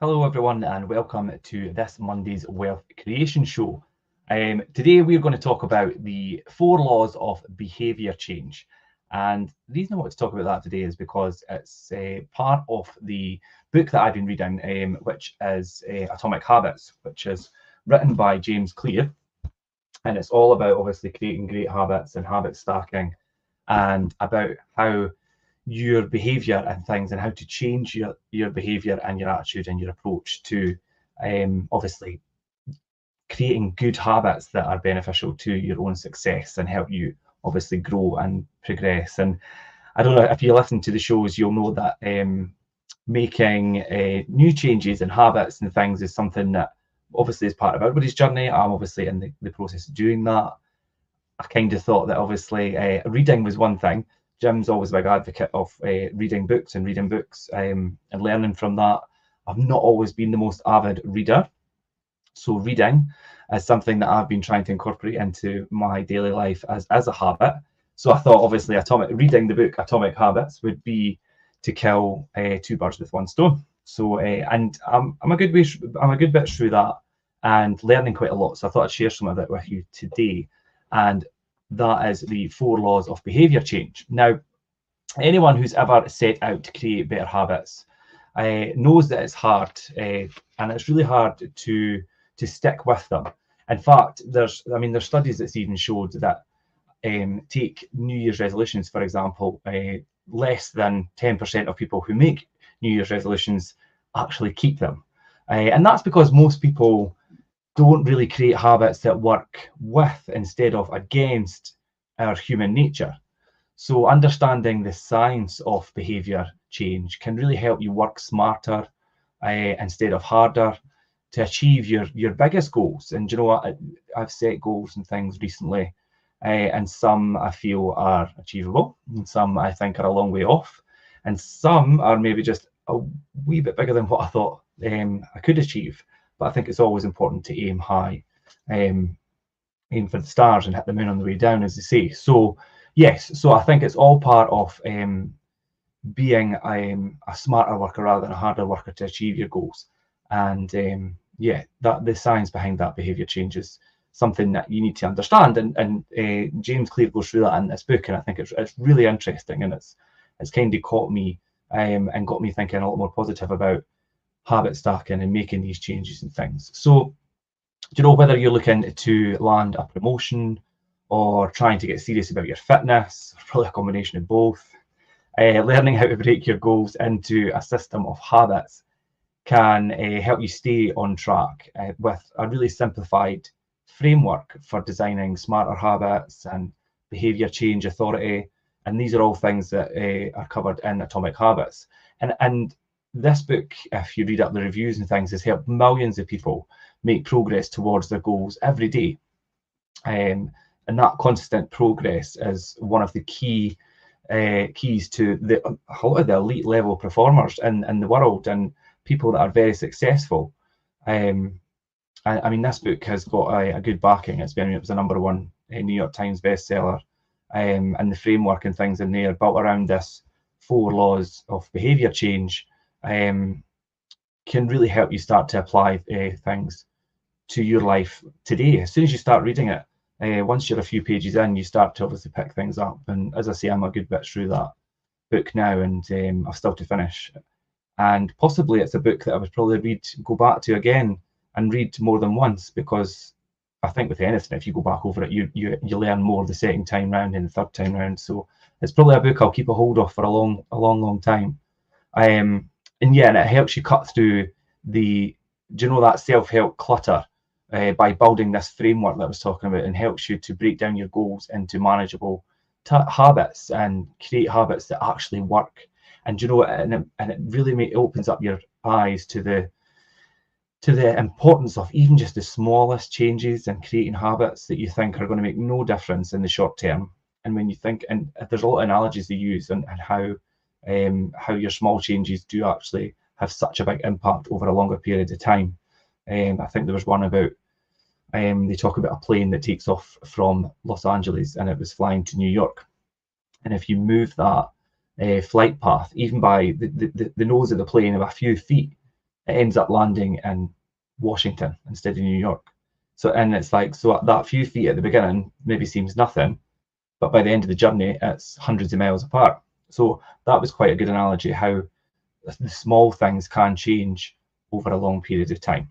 Hello everyone and welcome to this Monday's Wealth Creation Show. Today we're going to talk about the 4 laws of behaviour change. And the reason I want to talk about that today is because it's part of the book that I've been reading, which is Atomic Habits, which is written by James Clear. And it's all about obviously creating great habits and habit stacking and about how your behavior and things and how to change your behavior and your attitude and your approach to obviously creating good habits that are beneficial to your own success and help you obviously grow and progress. And I don't know if you listen to the shows, you'll know that making new changes and habits and things is something that obviously is part of everybody's journey. I'm obviously in the process of doing that. I kind of thought that obviously reading was one thing. Jim's always a big advocate of reading books and learning from that. I've not always been the most avid reader. So reading is something that I've been trying to incorporate into my daily life as a habit. So I thought obviously reading the book Atomic Habits would be to kill 2 birds with 1 stone. So and I'm a good bit through that and learning quite a lot. So I thought I'd share some of it with you today. And that is the 4 laws of behavior change. Now, anyone who's ever set out to create better habits knows that it's hard and it's really hard to stick with them. In fact, there's studies that's even showed that take New Year's resolutions, for example, less than 10% of people who make New Year's resolutions actually keep them. And that's because most people don't really create habits that work with instead of against our human nature. So understanding the science of behavior change can really help you work smarter instead of harder to achieve your biggest goals. And you know what? I've set goals and things recently, and some I feel are achievable, and some I think are a long way off, and some are maybe just a wee bit bigger than what I thought I could achieve. But I think it's always important to aim high, aim for the stars and hit the moon on the way down, as they say. So yes, so I think it's all part of being a smarter worker rather than a harder worker to achieve your goals. And yeah, that the science behind that behavior change is something that you need to understand. And James Clear goes through that in this book, and I think it's really interesting, and it's kind of caught me and got me thinking a lot more positive about habit stacking and making these changes and things. So, you know, whether you're looking to land a promotion or trying to get serious about your fitness, probably a combination of both, learning how to break your goals into a system of habits can help you stay on track with a really simplified framework for designing smarter habits and behavior change authority. And these are all things that are covered in Atomic Habits. And this book, if you read up the reviews and things, has helped millions of people make progress towards their goals every day. And that constant progress is one of the keys to a lot of the elite level performers in the world and people that are very successful. I mean, this book has got a good backing. It was a #1 New York Times bestseller, and the framework and things in there built around this 4 laws of behavior change can really help you start to apply things to your life today. As soon as you start reading it, once you're a few pages in, you start to obviously pick things up. And as I say, I'm a good bit through that book now, and I've still to finish. And possibly it's a book that I would probably go back to again and read more than once, because I think with anything, if you go back over it, you learn more the second time round and the third time round. So it's probably a book I'll keep a hold of for a long time. And yeah, and it helps you cut through that self-help clutter by building this framework that I was talking about, and helps you to break down your goals into manageable habits and create habits that actually work. And it really opens up your eyes to the importance of even just the smallest changes and creating habits that you think are going to make no difference in the short term. And when you think, and there's a lot of analogies they use and how your small changes do actually have such a big impact over a longer period of time. I think there was one about they talk about a plane that takes off from Los Angeles and it was flying to New York. And if you move that flight path, even by the nose of the plane of a few feet, it ends up landing in Washington instead of New York. So, and it's like, so that few feet at the beginning maybe seems nothing, but by the end of the journey, it's hundreds of miles apart. So that was quite a good analogy how the small things can change over a long period of time.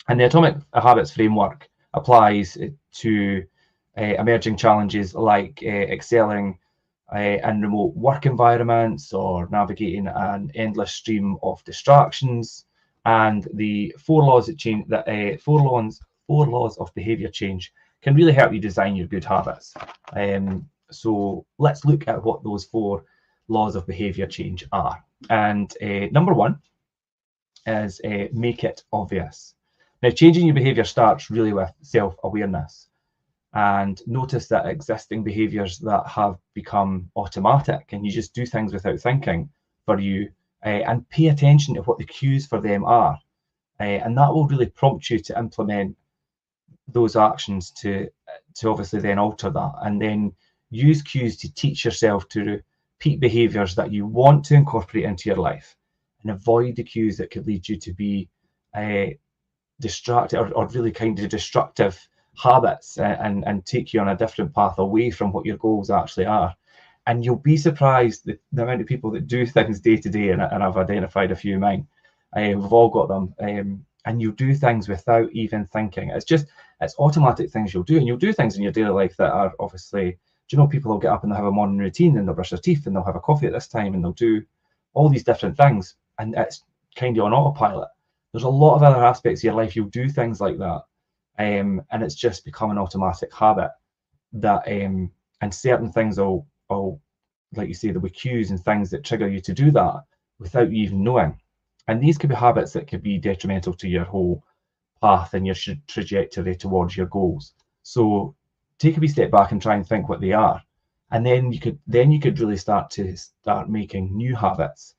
And the Atomic Habits framework applies to emerging challenges like excelling in remote work environments or navigating an endless stream of distractions. And the four laws that change that four laws of behaviour change can really help you design your good habits. So let's look at what those four laws of behaviour change are. And number one is make it obvious. Now, changing your behaviour starts really with self-awareness. And notice that existing behaviours that have become automatic and you just do things without thinking for you, and pay attention to what the cues for them are. And that will really prompt you to implement those actions to obviously then alter that, and then use cues to teach yourself to repeat behaviours that you want to incorporate into your life, and avoid the cues that could lead you to be distracted or really kind of destructive habits, and take you on a different path away from what your goals actually are. And you'll be surprised the amount of people that do things day to day, and I've identified a few of mine. We've all got them, and you do things without even thinking. It's automatic things you'll do, and you'll do things in your daily life that are obviously, do you know, people will get up and they'll have a morning routine, and they'll brush their teeth, and they'll have a coffee at this time, and they'll do all these different things, and it's kind of on autopilot. There's a lot of other aspects of your life you'll do things like that, and it's just become an automatic habit that, and certain things will, like you say, there will be cues and things that trigger you to do that without you even knowing. And these could be habits that could be detrimental to your whole path and your trajectory towards your goals. So take a wee step back and try and think what they are, and then you could really start making new habits,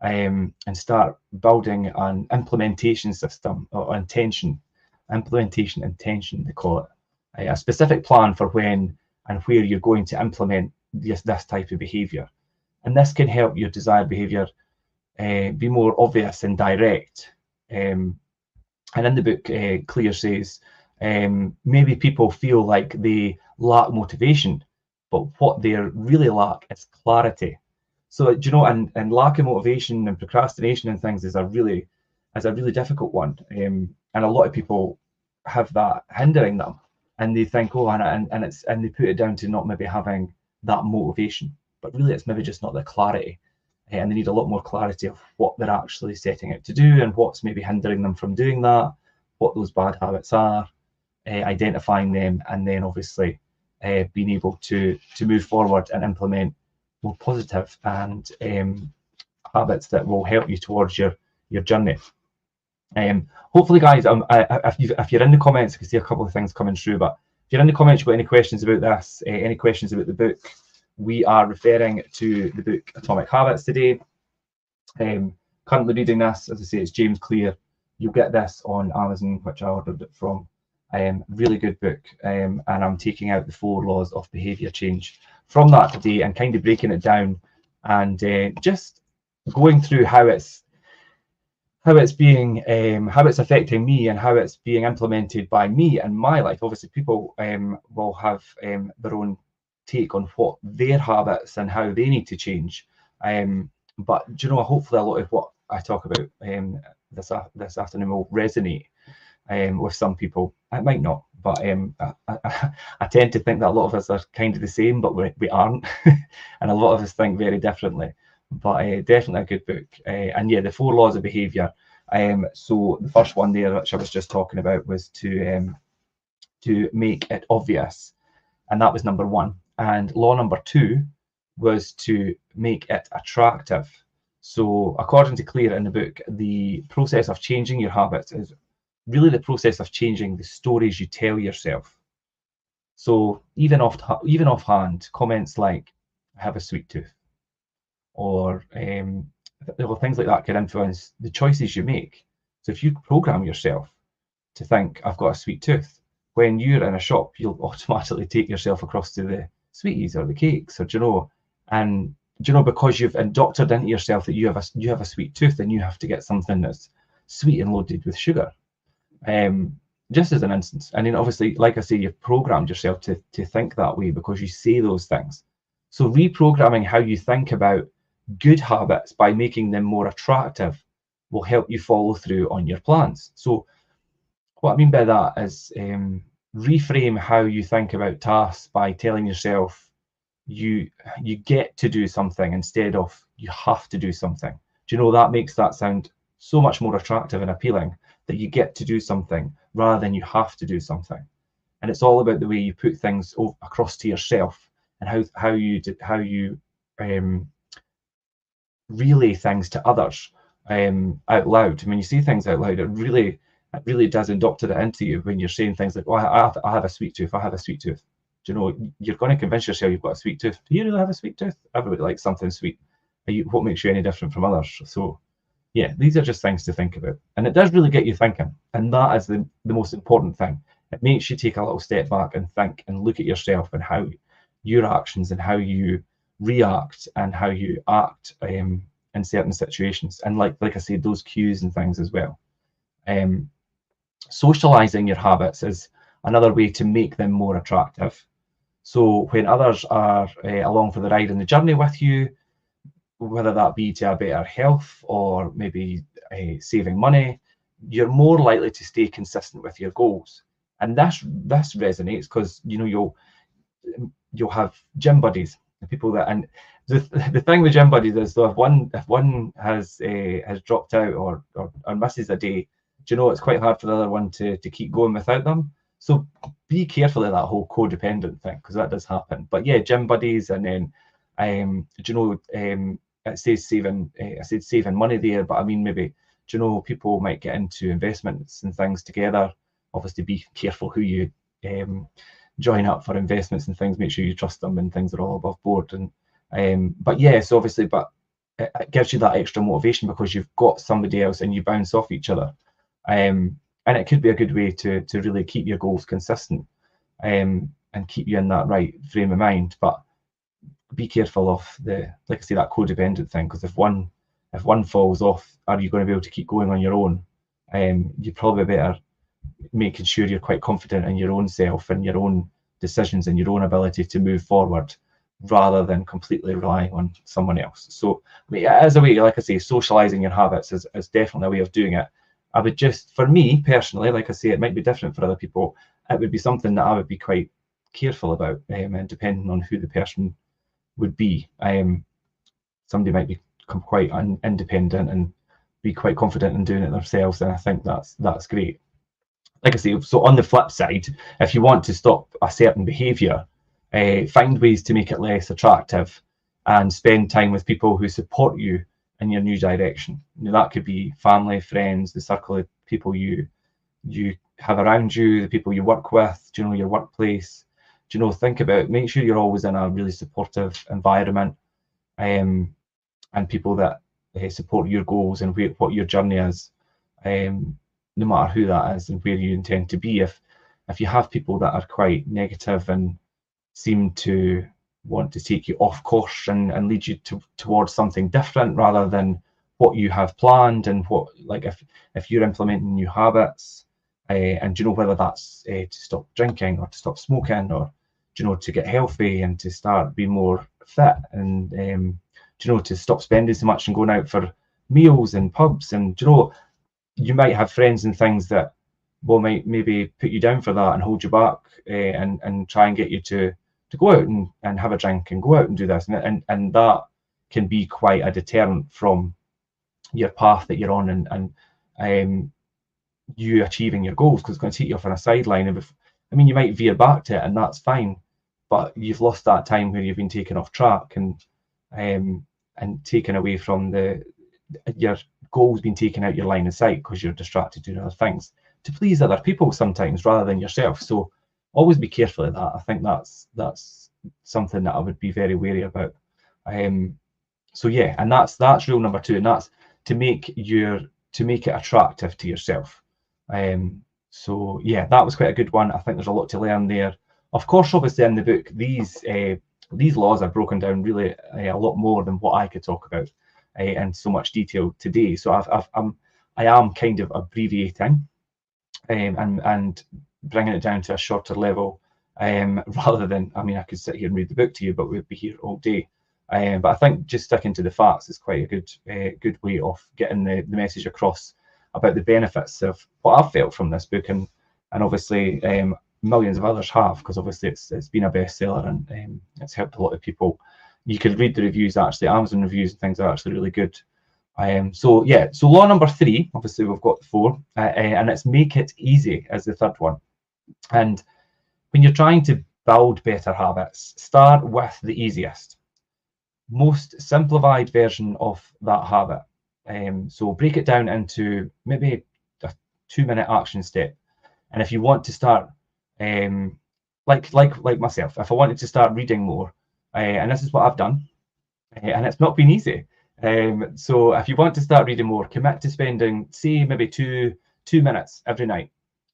and start building an implementation system or intention they call it, a specific plan for when and where you're going to implement this type of behavior. And this can help your desired behavior be more obvious and direct. And in the book, Clear says, maybe people feel like they lack motivation, but what they really lack is clarity. So, do you know, and lack of motivation and procrastination and things is a really difficult one. And a lot of people have that hindering them, and they think, oh, and they put it down to not maybe having that motivation, but really it's maybe just not the clarity. And they need a lot more clarity of what they're actually setting out to do and what's maybe hindering them from doing that, what those bad habits are, identifying them, and then obviously being able to move forward and implement more positive and habits that will help you towards your journey. Hopefully, guys, if you're in the comments, I can see a couple of things coming through, but if you're in the comments, you've got any questions about this, any questions about the book, we are referring to the book Atomic Habits today. Currently reading this, as I say, it's James Clear. You'll get this on Amazon, which I ordered it from. Really good book, and I'm taking out the 4 laws of behaviour change from that today and kind of breaking it down and just going through how it's affecting me and how it's being implemented by me in my life. Obviously, people will have their own take on what their habits and how they need to change. But do you know, hopefully a lot of what I talk about this afternoon will resonate with some people. It might not, but I tend to think that a lot of us are kind of the same, but we aren't, and a lot of us think very differently. But definitely a good book. And yeah, the 4 laws of behaviour. So the first one there, which I was just talking about, was to make it obvious, and that was number 1. And law number 2 was to make it attractive. So according to Clear in the book, the process of changing your habits is really the process of changing the stories you tell yourself. So even offhand, comments like "I have a sweet tooth," or things like that can influence the choices you make. So if you program yourself to think, "I've got a sweet tooth," when you're in a shop, you'll automatically take yourself across to the sweeties or the cakes, or because you've indoctrinated into yourself that you have a sweet tooth and you have to get something that's sweet and loaded with sugar. Just as an instance. And then obviously, like I say, you've programmed yourself to think that way because you say those things. So reprogramming how you think about good habits by making them more attractive will help you follow through on your plans. So what I mean by that is reframe how you think about tasks by telling yourself you get to do something instead of you have to do something. Do you know, that makes that sound so much more attractive and appealing, that you get to do something rather than you have to do something. And it's all about the way you put things across to yourself and how you relay things to others out loud. When you say things out loud, it really does indoctrinate it into you when you're saying things like, "Oh, I have a sweet tooth. I have a sweet tooth." Do you know, you're going to convince yourself you've got a sweet tooth. Do you really have a sweet tooth? Everybody likes something sweet. What makes you any different from others? So yeah, these are just things to think about. And it does really get you thinking. And that is the most important thing. It makes you take a little step back and think and look at yourself and how your actions and how you react and how you act in certain situations. And like I said, those cues and things as well. Socializing your habits is another way to make them more attractive. So when others are along for the ride and the journey with you, whether that be to a better health or maybe saving money, you're more likely to stay consistent with your goals. And this resonates because you'll have gym buddies, people that, and the thing with gym buddies is, though, if one has dropped out or misses a day, do you know, it's quite hard for the other one to keep going without them. So be careful of that whole codependent thing, because that does happen. But yeah, gym buddies, and then do you know, it says saving. I said saving money there, but I mean maybe, do you know, people might get into investments and things together. Obviously, be careful who you join up for investments and things. Make sure you trust them and things are all above board. And but yes, obviously, but it gives you that extra motivation because you've got somebody else and you bounce off each other. And it could be a good way to really keep your goals consistent and keep you in that right frame of mind. But be careful of like I say, that codependent thing, because if one falls off, are you going to be able to keep going on your own? You probably better making sure you're quite confident in your own self and your own decisions and your own ability to move forward, rather than completely relying on someone else. So I mean, as a way, like I say, socializing your habits is definitely a way of doing it. I would just, for me personally, like I say, it might be different for other people. It would be something that I would be quite careful about, and depending on who the person would be. Somebody might become quite independent and be quite confident in doing it themselves, and I think that's great. Like I say, so on the flip side, if you want to stop a certain behaviour, find ways to make it less attractive and spend time with people who support you in your new direction. You know, that could be family, friends, the circle of people you have around you, the people you work with, do you know, your workplace. Do you know, think about, make sure you're always in a really supportive environment, and people that support your goals and what your journey is, no matter who that is and where you intend to be. If you have people that are quite negative and seem to want to take you off course and lead you towards something different rather than what you have planned, and what, like, if you're implementing new habits, and you know, whether that's to stop drinking or to stop smoking, or you know, to get healthy and to start being more fit, and you know, to stop spending so much and going out for meals and pubs, and you know, you might have friends and things that might maybe put you down for that and hold you back, and try and get you to go out and have a drink and go out and do this, and that can be quite a deterrent from your path that you're on, and you achieving your goals, because it's going to take you off on a sideline. And I mean, you might veer back to it, and that's fine, but you've lost that time where you've been taken off track and taken away from your goals, being taken out your line of sight because you're distracted doing other things to please other people sometimes rather than yourself. So always be careful of that. I think that's something that I would be very wary about. So yeah, and that's rule number 2, and that's to make it attractive to yourself. So yeah, that was quite a good one. I think there's a lot to learn there. Of course, obviously in the book, these laws are broken down really a lot more than what I could talk about in so much detail today. So I am kind of abbreviating and bringing it down to a shorter level, rather than, I mean, I could sit here and read the book to you, but we'd be here all day. But I think just sticking to the facts is quite a good way of getting the message across about the benefits of what I've felt from this book, and obviously millions of others have, because obviously it's been a bestseller, and it's helped a lot of people. You could read the reviews, actually. Amazon reviews and things are actually really good. So law number 3, obviously we've got 4, and it's make it easy as the third one. And when you're trying to build better habits, start with the easiest, most simplified version of that habit. So break it down into maybe a 2-minute action step. And if you want to start, like myself, if I wanted to start reading more, and this is what I've done, and it's not been easy. So if you want to start reading more, commit to spending, say, maybe two minutes every night,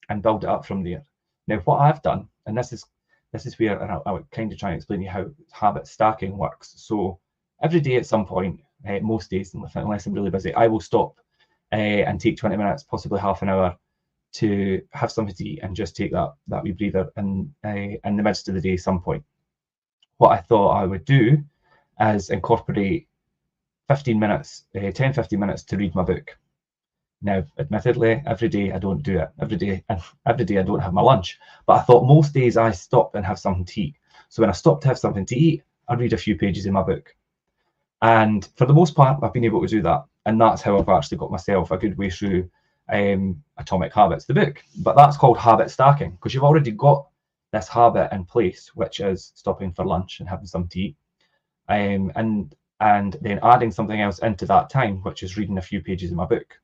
and build it up from there. Now, what I've done, and this is where, and I would kind of try and explain to you how habit stacking works. So every day at some point, most days, unless I'm really busy, I will stop and take 20 minutes, possibly half an hour, to have something to eat and just take that wee breather in the midst of the day some point. What I thought I would do is incorporate 15 minutes, 10-15 minutes to read my book. Now, admittedly, every day I don't do it. Every day I don't have my lunch. But I thought most days I stop and have something to eat. So when I stop to have something to eat, I read a few pages in my book. And for the most part, I've been able to do that. And that's how I've actually got myself a good way through Atomic Habits, the book. But that's called habit stacking, because you've already got this habit in place, which is stopping for lunch and having something to eat. And then adding something else into that time, which is reading a few pages in my book.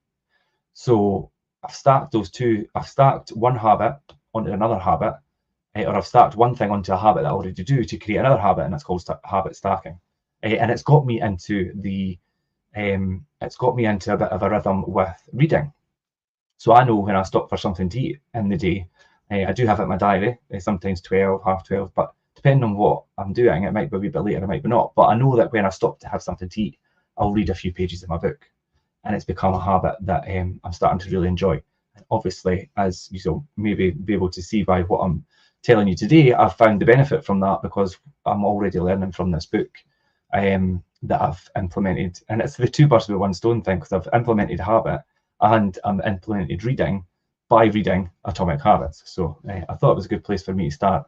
So I've stacked those two. I've stacked one habit onto another habit, or I've stacked one thing onto a habit that I already do to create another habit, and that's called habit stacking. And it's got me into a bit of a rhythm with reading. So I know when I stop for something to eat in the day, I do have it in my diary, sometimes 12, half 12, but depending on what I'm doing, it might be a wee bit later, it might be not. But I know that when I stop to have something to eat, I'll read a few pages in my book. And it's become a habit that I'm starting to really enjoy. And obviously, as you maybe be able to see by what I'm telling you today, I've found the benefit from that, because I'm already learning from this book that I've implemented. And it's the two birds with one stone thing, because I've implemented habit and I'm implemented reading by reading Atomic Habits. So I thought it was a good place for me to start.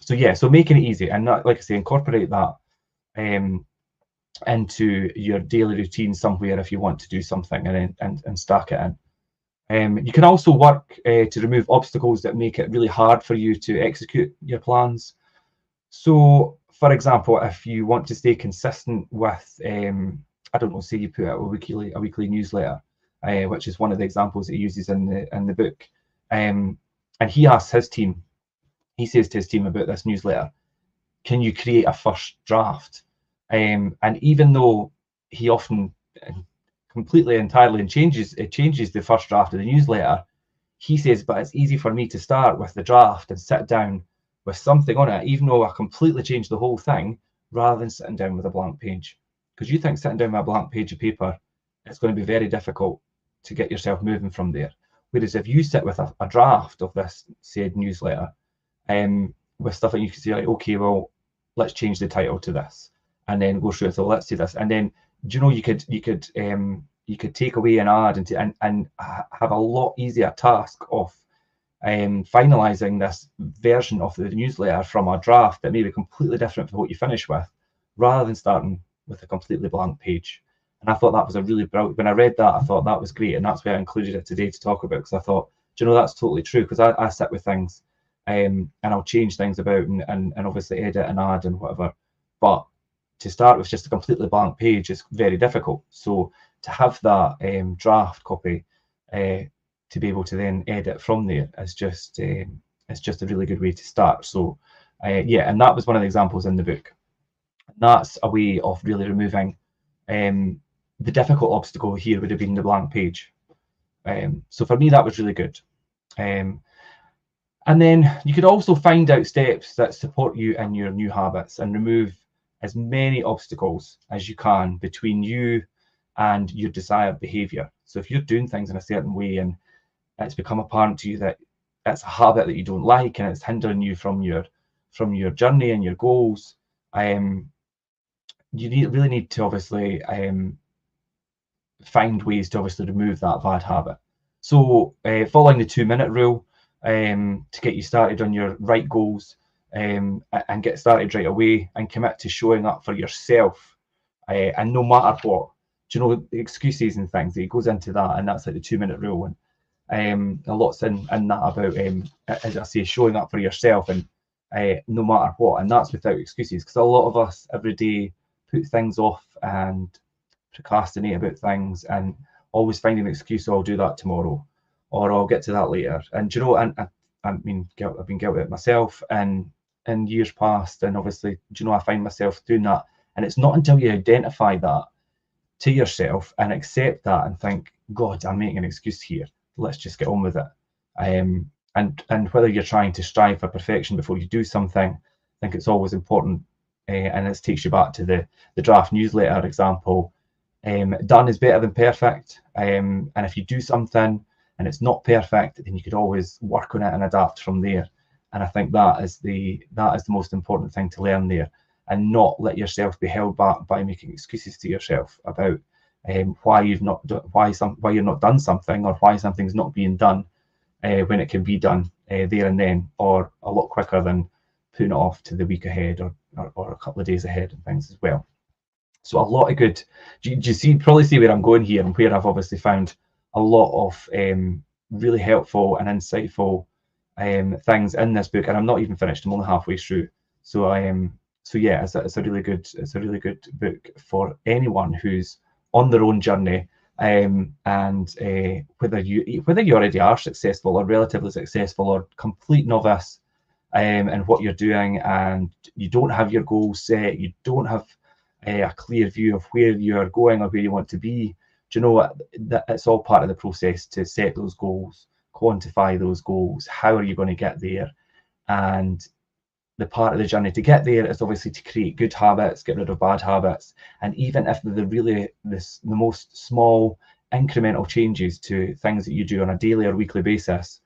So making it easy, and not, like I say, incorporate that into your daily routine somewhere if you want to do something, and stack it in. You can also work to remove obstacles that make it really hard for you to execute your plans. So, for example, if you want to stay consistent with, I don't know, say you put out a weekly newsletter, which is one of the examples that he uses in the book, and he asks his team, he says to his team about this newsletter, can you create a first draft? And even though he often completely entirely changes the first draft of the newsletter, he says, but it's easy for me to start with the draft and sit down with something on it, even though I completely changed the whole thing, rather than sitting down with a blank page. Because you think sitting down with a blank page of paper, it's going to be very difficult to get yourself moving from there. Whereas if you sit with a draft of this said newsletter, with stuff that you can say, like, okay, well, let's change the title to this, and then go through it. So let's do this, and then you could take away and add and have a lot easier task of finalizing this version of the newsletter from a draft that may be completely different from what you finish with, rather than starting with a completely blank page. And I thought that was a really brilliant. When I read that, I thought that was great, and that's why I included it today to talk about, because I thought, that's totally true, because I sit with things and I'll change things about and obviously edit and add and whatever, but to start with just a completely blank page is very difficult. So to have that draft copy to be able to then edit from there is just a really good way to start. So and that was one of the examples in the book. That's a way of really removing the difficult obstacle here would have been the blank page. So for me, that was really good. And then you could also find out steps that support you in your new habits and remove as many obstacles as you can between you and your desired behavior. So if you're doing things in a certain way and it's become apparent to you that it's a habit that you don't like and it's hindering you from your journey and your goals, you really need to obviously find ways to obviously remove that bad habit. So following the 2-minute rule to get you started on your right goals and get started right away and commit to showing up for yourself and no matter what. Do you know the excuses and things? It goes into that, and that's like the 2-minute rule. And a lot's in that about, as I say, showing up for yourself and no matter what. And that's without excuses, because a lot of us every day put things off and procrastinate about things and always finding an excuse, oh, I'll do that tomorrow, or I'll get to that later. And you know, and I mean, I've been guilty of it myself and in years past, and obviously, I find myself doing that. And it's not until you identify that to yourself and accept that and think, God, I'm making an excuse here. Let's just get on with it. And whether you're trying to strive for perfection before you do something, I think it's always important. And this takes you back to the draft newsletter example. Done is better than perfect. And if you do something and it's not perfect, then you could always work on it and adapt from there. And I think that is the most important thing to learn there, and not let yourself be held back by making excuses to yourself about why you're not done something, or why something's not being done when it can be done there and then, or a lot quicker than putting it off to the week ahead or a couple of days ahead and things as well. So a lot of good. Do you probably see where I'm going here, and where I've obviously found a lot of really helpful and insightful things in this book, and I'm not even finished. I'm only halfway through. So yeah, it's a really good book for anyone who's on their own journey, and whether you already are successful or relatively successful or complete novice in what you're doing, and you don't have your goals set, you don't have a clear view of where you're going or where you want to be. Do you know what? That it's all part of the process to set those goals, quantify those goals. How are you going to get there? And the part of the journey to get there is obviously to create good habits, get rid of bad habits, and even if they're really the most small incremental changes to things that you do on a daily or weekly basis,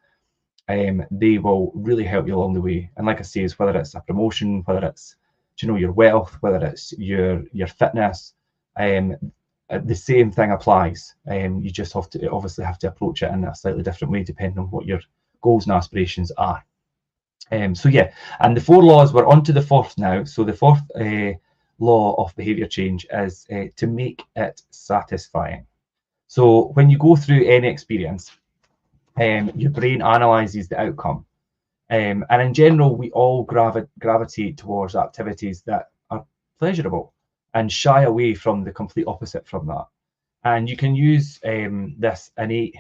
they will really help you along the way. And like I say, whether it's a promotion, whether it's your wealth, whether it's your fitness, the same thing applies. You just have to approach it in a slightly different way depending on what your goals and aspirations are. So yeah, and the 4 laws, we're on to the 4th now. So the 4th law of behavior change is to make it satisfying. So when you go through any experience, your brain analyzes the outcome. And in general, we all gravitate towards activities that are pleasurable and shy away from the complete opposite from that. And you can use this innate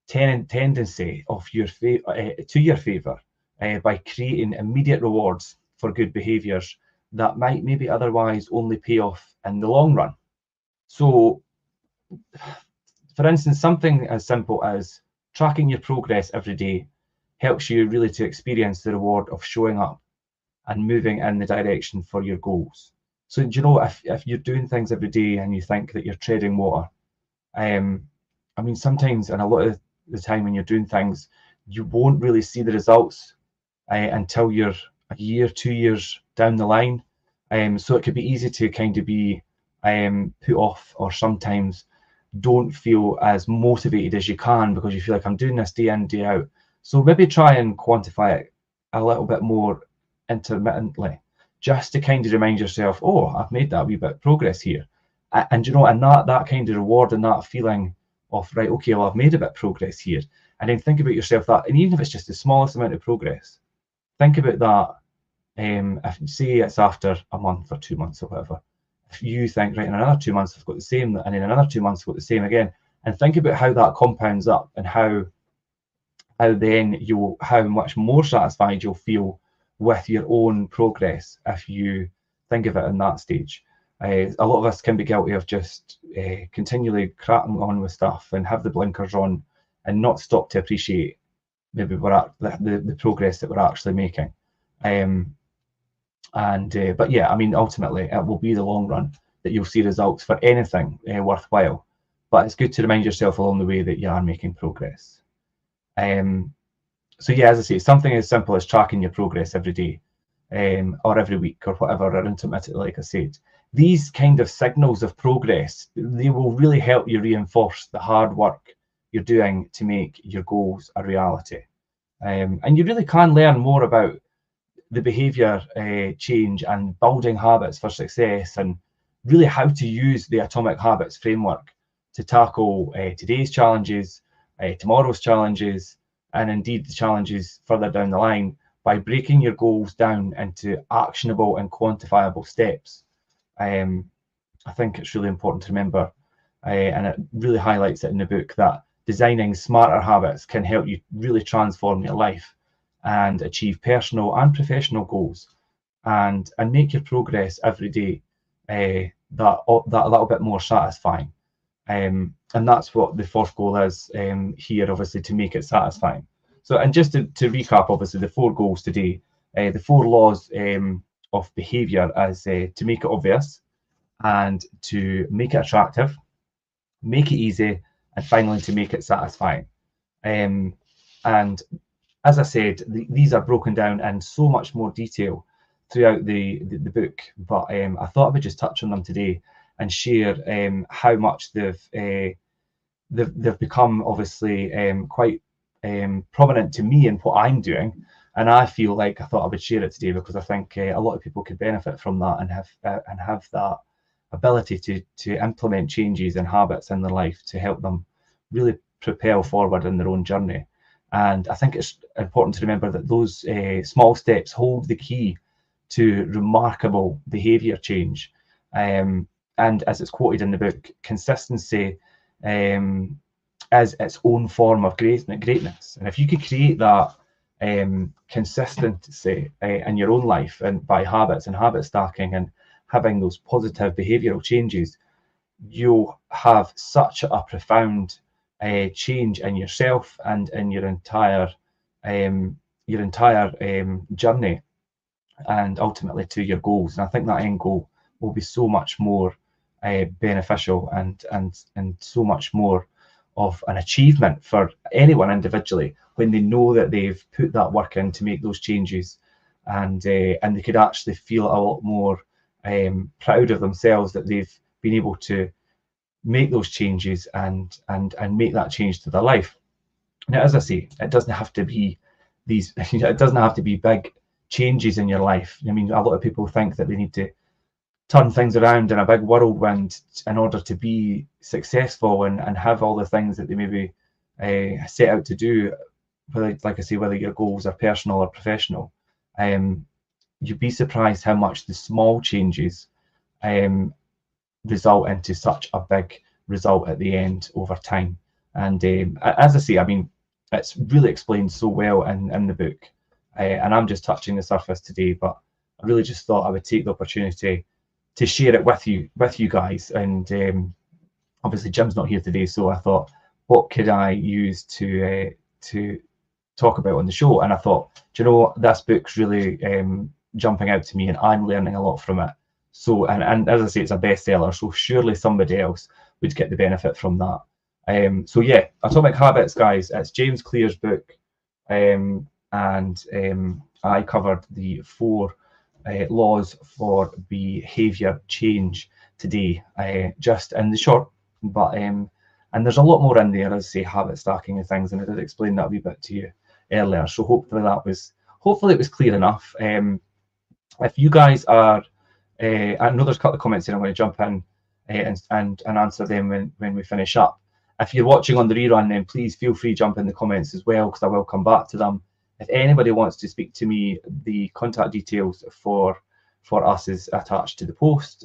tendency of to your favour by creating immediate rewards for good behaviours that might maybe otherwise only pay off in the long run. So, for instance, something as simple as tracking your progress every day helps you really to experience the reward of showing up and moving in the direction for your goals. So, do you know, if you're doing things every day and you think that you're treading water, I mean, sometimes, and a lot of the time when you're doing things, you won't really see the results until you're a year, 2 years down the line. So it could be easy to kind of be put off, or sometimes don't feel as motivated as you can because you feel like, I'm doing this day in, day out. So maybe try and quantify it a little bit more intermittently, just to kind of remind yourself, oh, I've made that wee bit of progress here. And and that kind of reward and that feeling of, right, okay, well, I've made a bit of progress here. And then think about yourself that, and even if it's just the smallest amount of progress, think about that. If say it's after a month or 2 months or whatever, if you think, right, in another 2 months I've got the same, and in another 2 months I've got the same again, and think about how that compounds up, and how much more satisfied you'll feel with your own progress if you think of it in that stage. A lot of us can be guilty of just continually cracking on with stuff and have the blinkers on and not stop to appreciate maybe the progress that we're actually making. But yeah, I mean, ultimately it will be the long run that you'll see results for anything worthwhile. But it's good to remind yourself along the way that you are making progress. So yeah, as I say, something as simple as tracking your progress every day, or every week, or whatever, or intermittently, like I said. These kind of signals of progress, they will really help you reinforce the hard work you're doing to make your goals a reality. And you really can learn more about the behaviour change and building habits for success, and really how to use the Atomic Habits framework to tackle today's challenges, tomorrow's challenges, and indeed the challenges further down the line, by breaking your goals down into actionable and quantifiable steps. I think it's really important to remember, and it really highlights it in the book, that designing smarter habits can help you really transform your life and achieve personal and professional goals, and make your progress every day that little bit more satisfying. And that's what the fourth goal is here, obviously, to make it satisfying. So, and just to recap, obviously, the 4 goals today, the 4 laws of behaviour, as to make it obvious, and to make it attractive, make it easy, and finally to make it satisfying. And as I said, these are broken down in so much more detail throughout the book, but I thought I would just touch on them today and share how much they've become, obviously, quite prominent to me in what I'm doing. And I feel like I thought I would share it today because I think a lot of people could benefit from that, and have that ability to implement changes and habits in their life to help them really propel forward in their own journey. And I think it's important to remember that those small steps hold the key to remarkable behaviour change. And as it's quoted in the book, consistency is its own form of greatness. And if you could create that consistency in your own life, and by habits and habit stacking and having those positive behavioural changes, you'll have such a profound change in yourself and in your entire journey, and ultimately to your goals. And I think that end goal will be so much more beneficial and so much more of an achievement for anyone individually when they know that they've put that work in to make those changes, and they could actually feel a lot more proud of themselves that they've been able to make those changes and make that change to their life. Now, as I say, it doesn't have to be these, it doesn't have to be big changes in your life. I mean, a lot of people think that they need to turn things around in a big whirlwind in order to be successful and have all the things that they maybe set out to do, whether, like I say, whether your goals are personal or professional. You'd be surprised how much the small changes result into such a big result at the end over time. And as I say, I mean, it's really explained so well in the book, and I'm just touching the surface today, but I really just thought I would take the opportunity to share it with you guys. And obviously Jim's not here today, so I thought, what could I use to talk about on the show? And I thought, do you know what, this book's really jumping out to me, and I'm learning a lot from it. So, and as I say, it's a bestseller, so surely somebody else would get the benefit from that. So yeah, Atomic Habits, guys, it's James Clear's book, and I covered the 4 laws for behaviour change today, just in the short, but and there's a lot more in there, as I say, habit stacking and things, and I did explain that a wee bit to you earlier. So hopefully it was clear enough. If you guys are, I know there's a couple of comments here, I'm going to jump in and answer them when we finish up. If you're watching on the rerun, then please feel free to jump in the comments as well, because I will come back to them. If anybody wants to speak to me, the contact details for us is attached to the post.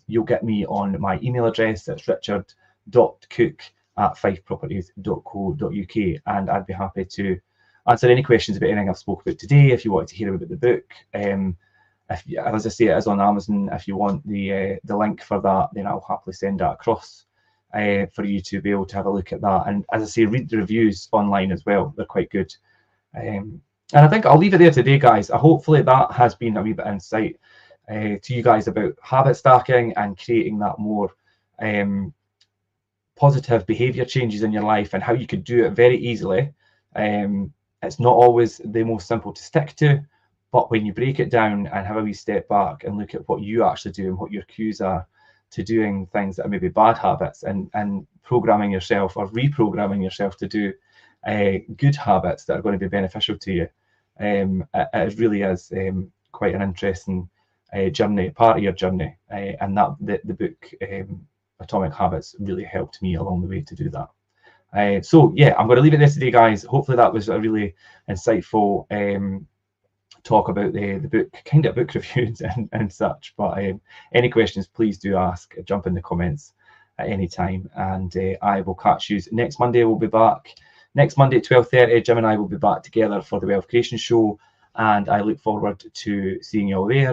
You'll get me on my email address. It's richard.cook@fifeproperties.co.uk, and I'd be happy to answer any questions about anything I've spoken about today. If you want to hear about the book, as I say, it is on Amazon. If you want the link for that, then I'll happily send that across for you to be able to have a look at that. And as I say, read the reviews online as well. They're quite good. And I think I'll leave it there today, guys. Hopefully that has been a wee bit of insight to you guys about habit stacking and creating that more positive behavior changes in your life and how you could do it very easily. It's not always the most simple to stick to, but when you break it down and have a wee step back and look at what you actually do and what your cues are to doing things that are maybe bad habits, and programming yourself or reprogramming yourself to do good habits that are going to be beneficial to you, it really is quite an interesting journey, part of your journey, and that the book Atomic Habits really helped me along the way to do that. So yeah, I'm going to leave it there today, guys. Hopefully that was a really insightful talk about the book, kind of book reviews and such. But any questions, please do ask. Jump in the comments at any time, and I will catch you next Monday. We'll be back next Monday at 12:30. Jim and I will be back together for the Wealth Creation Show, and I look forward to seeing you all there.